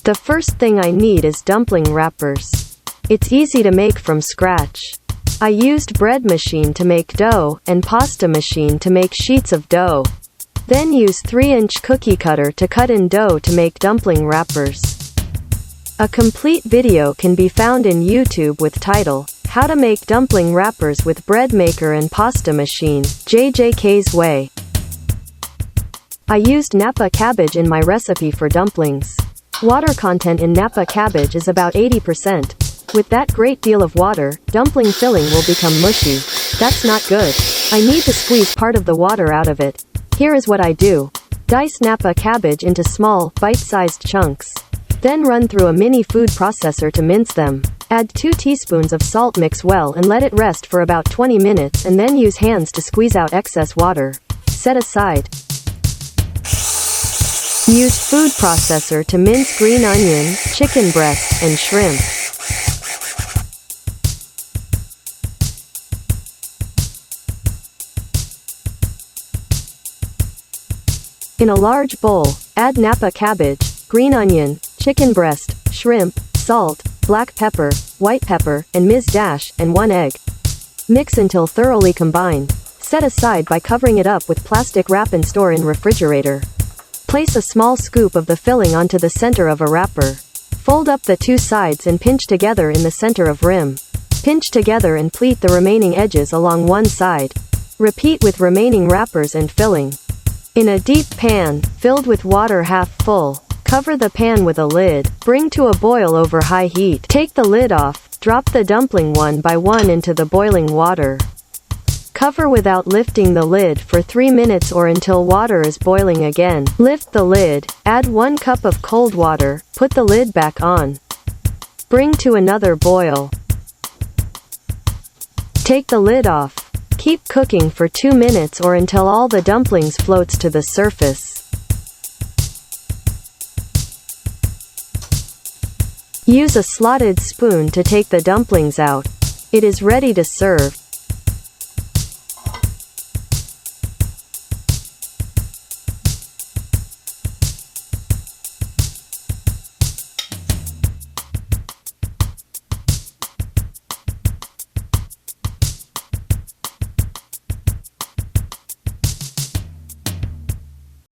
The first thing I need is dumpling wrappers. It's easy to make from scratch. I used bread machine to make dough, and pasta machine to make sheets of dough. Then use 3-inch cookie cutter to cut in dough to make dumpling wrappers. A complete video can be found in YouTube with title, How to Make Dumpling Wrappers with Bread Maker and Pasta Machine, JJK's Way. I used Napa cabbage in my recipe for dumplings. Water content in Napa cabbage is about 80%. With that great deal of water, dumpling filling will become mushy. That's not good. I need to squeeze part of the water out of it. Here is what I do. Dice Napa cabbage into small, bite-sized chunks. Then run through a mini food processor to mince them. Add 2 teaspoons of salt, mix well and let it rest for about 20 minutes and then use hands to squeeze out excess water. Set aside. Use food processor to mince green onion, chicken breast, and shrimp. In a large bowl, add Napa cabbage, green onion, chicken breast, shrimp, salt, black pepper, white pepper, and Ms. and 1 egg. Mix until thoroughly combined. Set aside by covering it up with plastic wrap and store in refrigerator. Place a small scoop of the filling onto the center of a wrapper. Fold up the 2 sides and pinch together in the center of rim. Pinch together and pleat the remaining edges along one side. Repeat with remaining wrappers and filling. In a deep pan, filled with water half full, cover the pan with a lid. Bring to a boil over high heat. Take the lid off, drop the dumpling one by one into the boiling water. Cover without lifting the lid for 3 minutes or until water is boiling again. Lift the lid, add 1 cup of cold water, put the lid back on. Bring to another boil. Take the lid off. Keep cooking for 2 minutes or until all the dumplings floats to the surface. Use a slotted spoon to take the dumplings out. It is ready to serve.